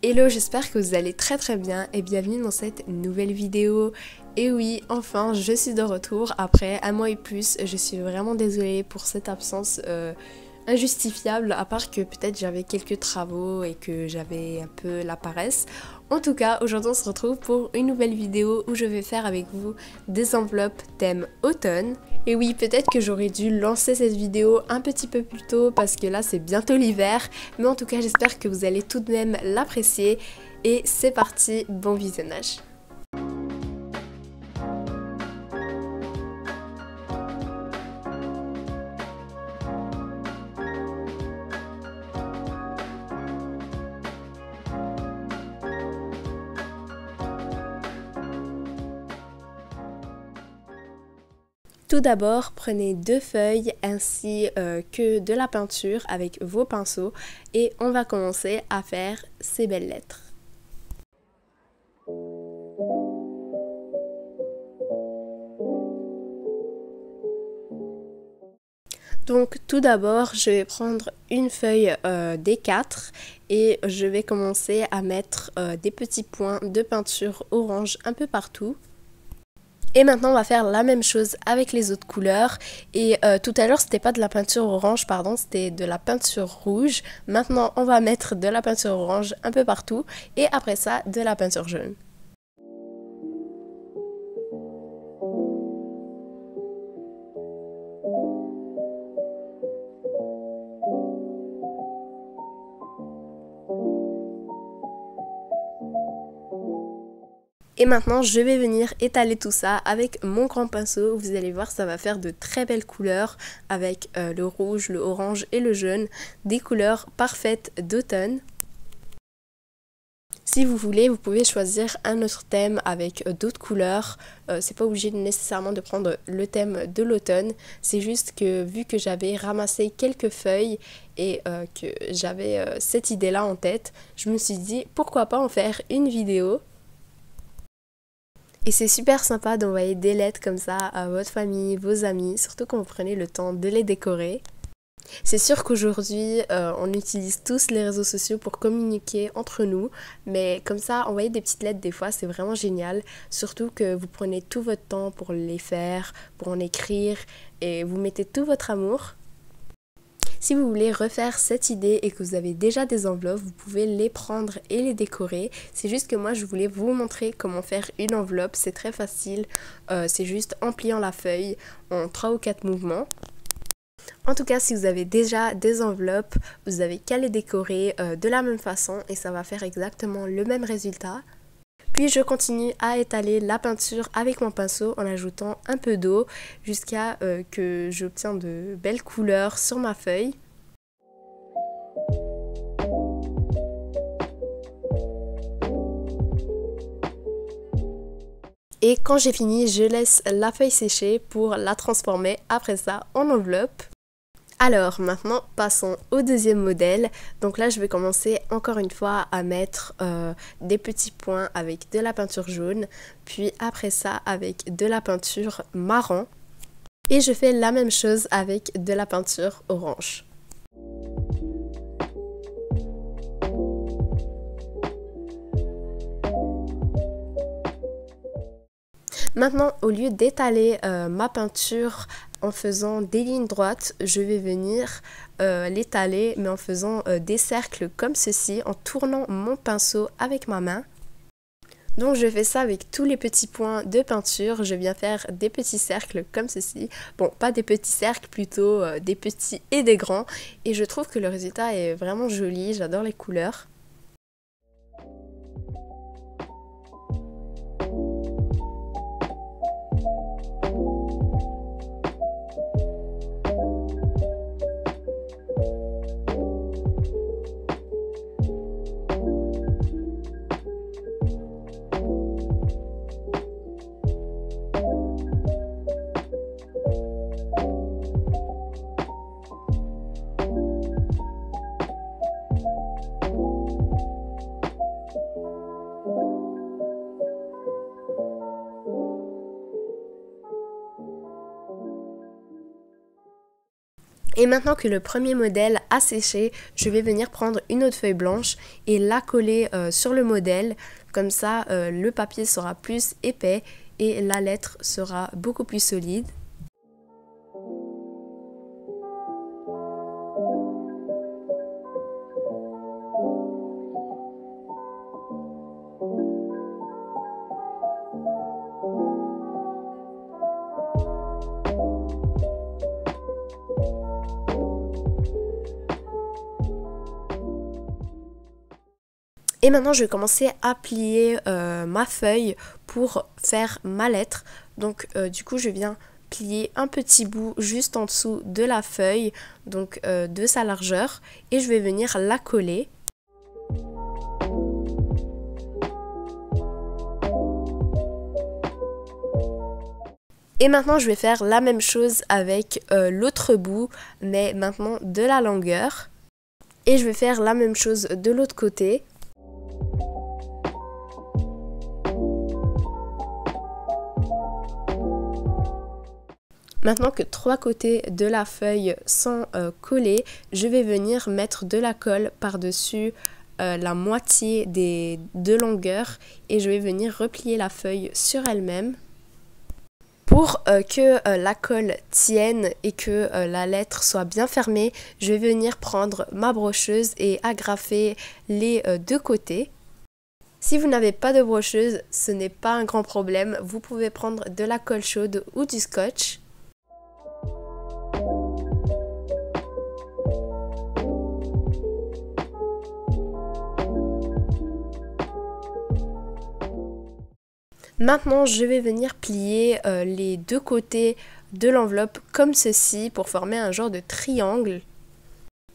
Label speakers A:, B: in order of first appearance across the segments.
A: Hello, j'espère que vous allez très bien et bienvenue dans cette nouvelle vidéo. Et oui, enfin, je suis de retour après un mois et plus. Je suis vraiment désolée pour cette absence injustifiable, à part que peut-être j'avais quelques travaux et que j'avais un peu la paresse. En tout cas, aujourd'hui on se retrouve pour une nouvelle vidéo où je vais faire avec vous des enveloppes thème automne. Et oui, peut-être que j'aurais dû lancer cette vidéo un petit peu plus tôt parce que là c'est bientôt l'hiver, mais en tout cas j'espère que vous allez tout de même l'apprécier. Et c'est parti, bon visionnage. Tout d'abord, prenez deux feuilles ainsi que de la peinture avec vos pinceaux et on va commencer à faire ces belles lettres. Donc tout d'abord, je vais prendre une feuille D4 et je vais commencer à mettre des petits points de peinture orange un peu partout. Et maintenant on va faire la même chose avec les autres couleurs. Et tout à l'heure c'était pas de la peinture orange, pardon, c'était de la peinture rouge. Maintenant on va mettre de la peinture orange un peu partout et après ça de la peinture jaune. Et maintenant je vais venir étaler tout ça avec mon grand pinceau. Vous allez voir, ça va faire de très belles couleurs avec le rouge, le orange et le jaune. Des couleurs parfaites d'automne. Si vous voulez, vous pouvez choisir un autre thème avec d'autres couleurs. C'est pas obligé nécessairement de prendre le thème de l'automne. C'est juste que vu que j'avais ramassé quelques feuilles et que j'avais cette idée-là en tête, je me suis dit pourquoi pas en faire une vidéo. Et c'est super sympa d'envoyer des lettres comme ça à votre famille, vos amis, surtout quand vous prenez le temps de les décorer. C'est sûr qu'aujourd'hui, on utilise tous les réseaux sociaux pour communiquer entre nous, mais comme ça, envoyer des petites lettres des fois, c'est vraiment génial. Surtout que vous prenez tout votre temps pour les faire, pour en écrire, et vous mettez tout votre amour. Si vous voulez refaire cette idée et que vous avez déjà des enveloppes, vous pouvez les prendre et les décorer. C'est juste que moi je voulais vous montrer comment faire une enveloppe, c'est très facile, c'est juste en pliant la feuille en 3 ou 4 mouvements. En tout cas, si vous avez déjà des enveloppes, vous avez qu'à les décorer de la même façon et ça va faire exactement le même résultat. Puis je continue à étaler la peinture avec mon pinceau en ajoutant un peu d'eau jusqu'à que j'obtiens de belles couleurs sur ma feuille. Et quand j'ai fini, je laisse la feuille sécher pour la transformer après ça en enveloppe. Alors maintenant passons au deuxième modèle. Donc là je vais commencer encore une fois à mettre des petits points avec de la peinture jaune, puis après ça avec de la peinture marron. Et je fais la même chose avec de la peinture orange. Maintenant, au lieu d'étaler ma peinture en faisant des lignes droites, je vais venir l'étaler mais en faisant des cercles comme ceci, en tournant mon pinceau avec ma main. Donc je fais ça avec tous les petits points de peinture, je viens faire des petits cercles comme ceci. Bon, pas des petits cercles, plutôt des petits et des grands. Et je trouve que le résultat est vraiment joli, j'adore les couleurs. Et maintenant que le premier modèle a séché, je vais venir prendre une autre feuille blanche et la coller sur le modèle. Comme ça, le papier sera plus épais et la lettre sera beaucoup plus solide. Et maintenant, je vais commencer à plier ma feuille pour faire ma lettre. Donc, du coup, je viens plier un petit bout juste en dessous de la feuille, donc de sa largeur, et je vais venir la coller. Et maintenant, je vais faire la même chose avec l'autre bout, mais maintenant de la longueur. Et je vais faire la même chose de l'autre côté. Maintenant que 3 côtés de la feuille sont collés, je vais venir mettre de la colle par-dessus la moitié des deux longueurs et je vais venir replier la feuille sur elle-même. Pour que la colle tienne et que la lettre soit bien fermée, je vais venir prendre ma brocheuse et agrafer les deux côtés. Si vous n'avez pas de brocheuse, ce n'est pas un grand problème, vous pouvez prendre de la colle chaude ou du scotch. Maintenant, je vais venir plier les deux côtés de l'enveloppe comme ceci pour former un genre de triangle.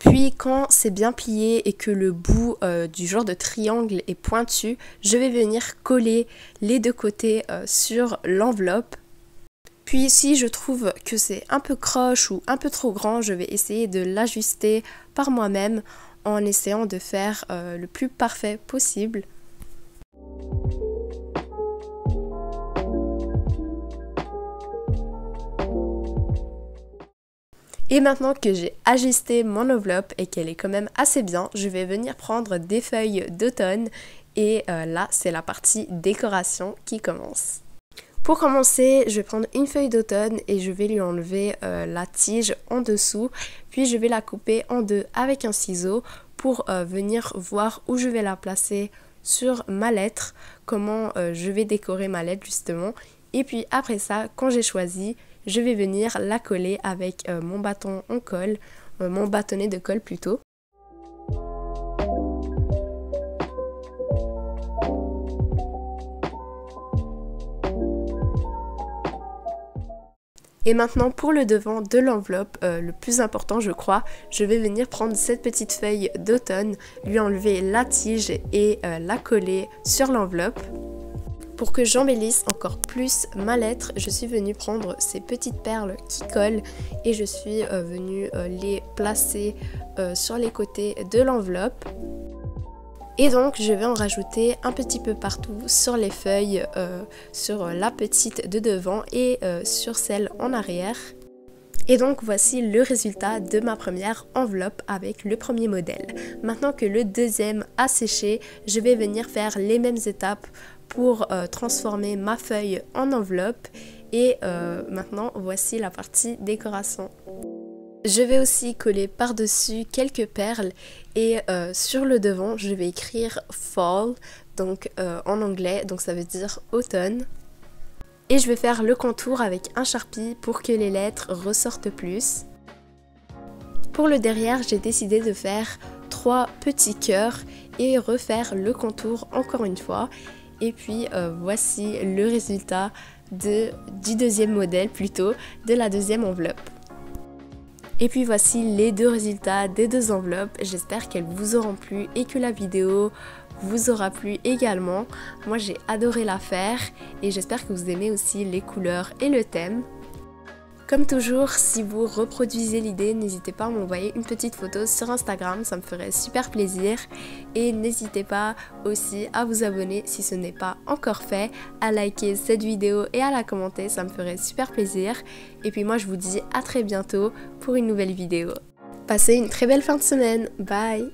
A: Puis quand c'est bien plié et que le bout du genre de triangle est pointu, je vais venir coller les deux côtés sur l'enveloppe. Puis si je trouve que c'est un peu croche ou un peu trop grand, je vais essayer de l'ajuster par moi-même en essayant de faire le plus parfait possible. Et maintenant que j'ai ajusté mon enveloppe et qu'elle est quand même assez bien, je vais venir prendre des feuilles d'automne et là c'est la partie décoration qui commence. Pour commencer, je vais prendre une feuille d'automne et je vais lui enlever la tige en dessous, puis je vais la couper en deux avec un ciseau pour venir voir où je vais la placer sur ma lettre, comment je vais décorer ma lettre justement. Et puis après ça, quand j'ai choisi, je vais venir la coller avec mon bâton en colle, mon bâtonnet de colle plutôt. Et maintenant pour le devant de l'enveloppe, le plus important je crois, je vais venir prendre cette petite feuille d'automne, lui enlever la tige et la coller sur l'enveloppe. Pour que j'embellisse encore plus ma lettre, je suis venue prendre ces petites perles qui collent et je suis venue les placer sur les côtés de l'enveloppe. Et donc je vais en rajouter un petit peu partout sur les feuilles, sur la petite de devant et sur celle en arrière. Et donc voici le résultat de ma première enveloppe avec le premier modèle. Maintenant que le deuxième a séché, je vais venir faire les mêmes étapes pour transformer ma feuille en enveloppe. Et maintenant voici la partie décoration. Je vais aussi coller par-dessus quelques perles et sur le devant je vais écrire fall, donc en anglais, donc ça veut dire automne. Et je vais faire le contour avec un Sharpie pour que les lettres ressortent plus. Pour le derrière, j'ai décidé de faire 3 petits cœurs et refaire le contour encore une fois. Et puis voici le résultat du deuxième modèle, plutôt de la deuxième enveloppe. Et puis voici les deux résultats des deux enveloppes. J'espère qu'elles vous auront plu et que la vidéo vous aura plu également. Moi j'ai adoré la faire et j'espère que vous aimez aussi les couleurs et le thème. Comme toujours, si vous reproduisez l'idée, n'hésitez pas à m'envoyer une petite photo sur Instagram, ça me ferait super plaisir. Et n'hésitez pas aussi à vous abonner si ce n'est pas encore fait, à liker cette vidéo et à la commenter, ça me ferait super plaisir. Et puis moi je vous dis à très bientôt pour une nouvelle vidéo. Passez une très belle fin de semaine, bye!